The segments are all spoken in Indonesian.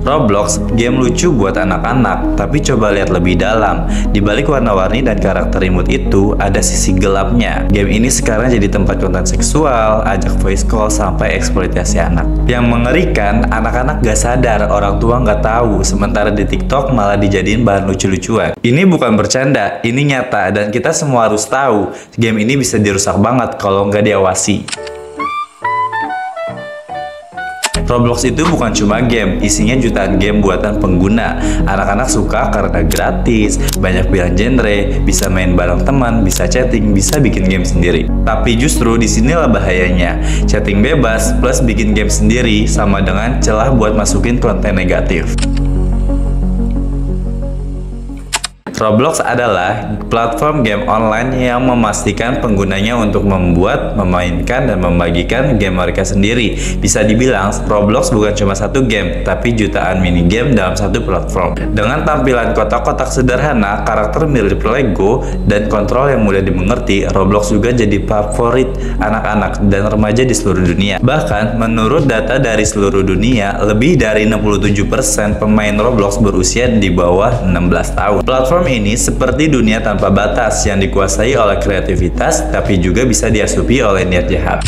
Roblox, game lucu buat anak-anak, tapi coba lihat lebih dalam. Di balik warna-warni dan karakter imut itu, ada sisi gelapnya. Game ini sekarang jadi tempat konten seksual, ajak voice call, sampai eksploitasi anak. Yang mengerikan, anak-anak gak sadar, orang tua gak tahu, sementara di TikTok malah dijadiin bahan lucu-lucuan. Ini bukan bercanda, ini nyata, dan kita semua harus tahu, game ini bisa dirusak banget kalau nggak diawasi. Roblox itu bukan cuma game, isinya jutaan game buatan pengguna. Anak-anak suka karena gratis, banyak pilihan genre, bisa main bareng teman, bisa chatting, bisa bikin game sendiri. Tapi justru disinilah bahayanya. Chatting bebas plus bikin game sendiri sama dengan celah buat masukin konten negatif. Roblox adalah platform game online yang memastikan penggunanya untuk membuat, memainkan, dan membagikan game mereka sendiri. Bisa dibilang, Roblox bukan cuma satu game, tapi jutaan mini game dalam satu platform. Dengan tampilan kotak-kotak sederhana, karakter mirip Lego, dan kontrol yang mudah dimengerti, Roblox juga jadi favorit anak-anak dan remaja di seluruh dunia. Bahkan, menurut data dari seluruh dunia, lebih dari 67% pemain Roblox berusia di bawah 16 tahun. Platform ini seperti dunia tanpa batas yang dikuasai oleh kreativitas tapi juga bisa diasupi oleh niat jahat.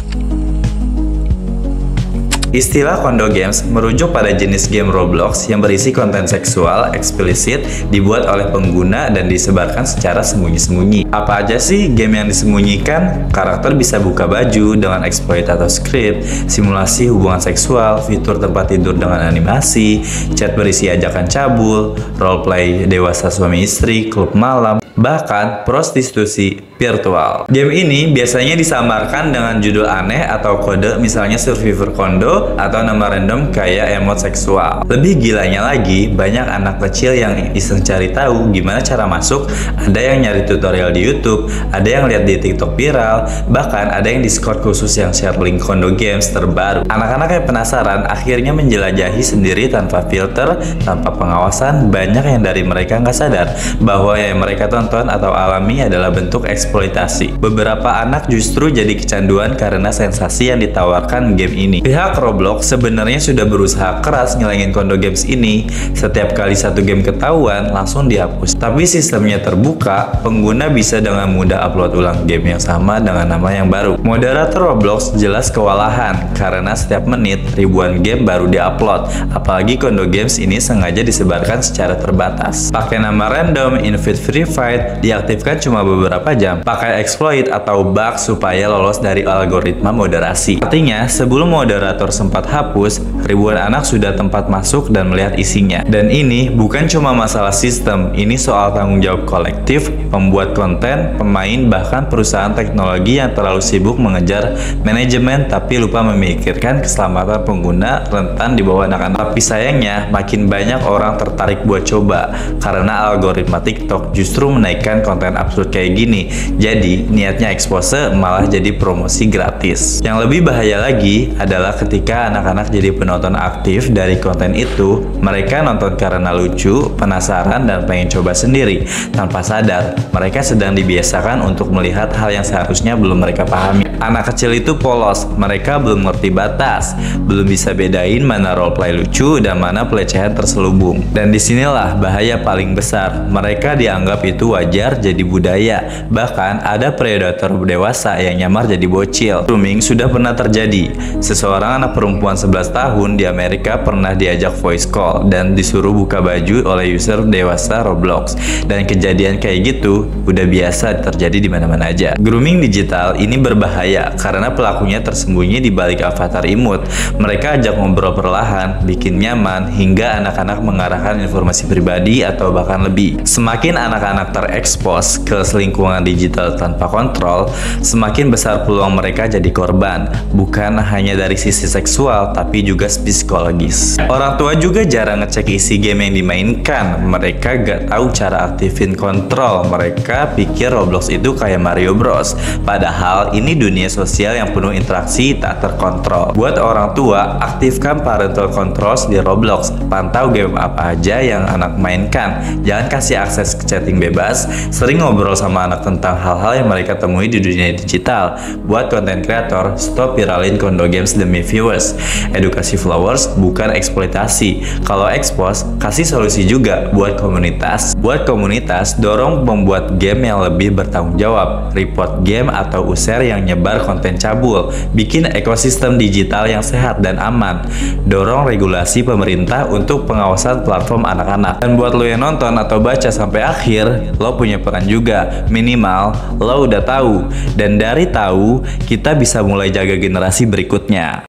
Istilah Kondo Games merujuk pada jenis game Roblox yang berisi konten seksual eksplisit dibuat oleh pengguna dan disebarkan secara sembunyi-sembunyi. Apa aja sih game yang disembunyikan? Karakter bisa buka baju dengan exploit atau script, simulasi hubungan seksual, fitur tempat tidur dengan animasi, chat berisi ajakan cabul, roleplay dewasa suami istri, klub malam, bahkan prostitusi virtual. Game ini biasanya disamarkan dengan judul aneh atau kode, misalnya Survivor Kondo atau nama random kayak emot seksual. Lebih gilanya lagi, banyak anak kecil yang iseng cari tahu gimana cara masuk, ada yang nyari tutorial di YouTube, ada yang lihat di TikTok viral, bahkan ada yang Discord khusus yang share link Kondo Games terbaru. Anak-anak yang penasaran akhirnya menjelajahi sendiri tanpa filter, tanpa pengawasan. Banyak yang dari mereka nggak sadar bahwa yang mereka tonton atau alami adalah bentuk eksploitasi. Beberapa anak justru jadi kecanduan karena sensasi yang ditawarkan game ini. Pihak Roblox sebenarnya sudah berusaha keras ngilangin Kondo Games ini. Setiap kali satu game ketahuan, langsung dihapus. Tapi sistemnya terbuka, pengguna bisa dengan mudah upload ulang game yang sama dengan nama yang baru. Moderator Roblox jelas kewalahan karena setiap menit ribuan game baru diupload. Apalagi Kondo Games ini sengaja disebarkan secara terbatas. Pakai nama random, invite free fight, diaktifkan cuma beberapa jam. Pakai exploit atau bug supaya lolos dari algoritma moderasi. Artinya, sebelum moderator sempat hapus, ribuan anak sudah tempat masuk dan melihat isinya. Dan ini bukan cuma masalah sistem, ini soal tanggung jawab kolektif, pembuat konten, pemain, bahkan perusahaan teknologi yang terlalu sibuk mengejar manajemen tapi lupa memikirkan keselamatan pengguna rentan di bawah anak-anak. Tapi sayangnya, makin banyak orang tertarik buat coba karena algoritma TikTok justru menaikkan konten absurd kayak gini. Jadi, niatnya expose malah jadi promosi gratis. Yang lebih bahaya lagi adalah ketika anak-anak jadi penonton aktif dari konten itu, mereka nonton karena lucu, penasaran, dan pengen coba sendiri. Tanpa sadar, mereka sedang dibiasakan untuk melihat hal yang seharusnya belum mereka pahami. Anak kecil itu polos, mereka belum ngerti batas, belum bisa bedain mana roleplay lucu dan mana pelecehan terselubung. Dan disinilah bahaya paling besar, mereka dianggap itu wajar jadi budaya. Bahkan ada predator dewasa yang nyamar jadi bocil. Grooming sudah pernah terjadi. Seseorang anak perempuan 11 tahun di Amerika pernah diajak voice call dan disuruh buka baju oleh user dewasa Roblox. Dan kejadian kayak gitu udah biasa terjadi di mana-mana aja. Grooming digital ini berbahaya karena pelakunya tersembunyi di balik avatar imut. Mereka ajak ngobrol perlahan, bikin nyaman, hingga anak-anak mengarahkan informasi pribadi atau bahkan lebih. Semakin anak-anak terekspos ke selingkuhan digital tanpa kontrol, semakin besar peluang mereka jadi korban. Bukan hanya dari sisi seksual, tapi juga psikologis. Orang tua juga jarang ngecek isi game yang dimainkan. Mereka gak tahu cara aktifin kontrol. Mereka pikir Roblox itu kayak Mario Bros. Padahal ini dunia sosial yang penuh interaksi tak terkontrol. Buat orang tua, aktifkan parental controls di Roblox. Pantau game apa aja yang anak mainkan. Jangan kasih akses ke chatting bebas. Sering ngobrol sama anak tentang hal-hal yang mereka temui di dunia digital. Buat konten kreator, stop viralin Kondo Games demi viewers. Edukasi kasih followers, bukan eksploitasi. Kalau expose, kasih solusi juga buat komunitas. Buat komunitas, dorong membuat game yang lebih bertanggung jawab, report game atau user yang nyebar konten cabul, bikin ekosistem digital yang sehat dan aman, dorong regulasi pemerintah untuk pengawasan platform anak-anak. Dan buat lo yang nonton atau baca sampai akhir, lo punya peran juga. Minimal, lo udah tahu. Dan dari tahu, kita bisa mulai jaga generasi berikutnya.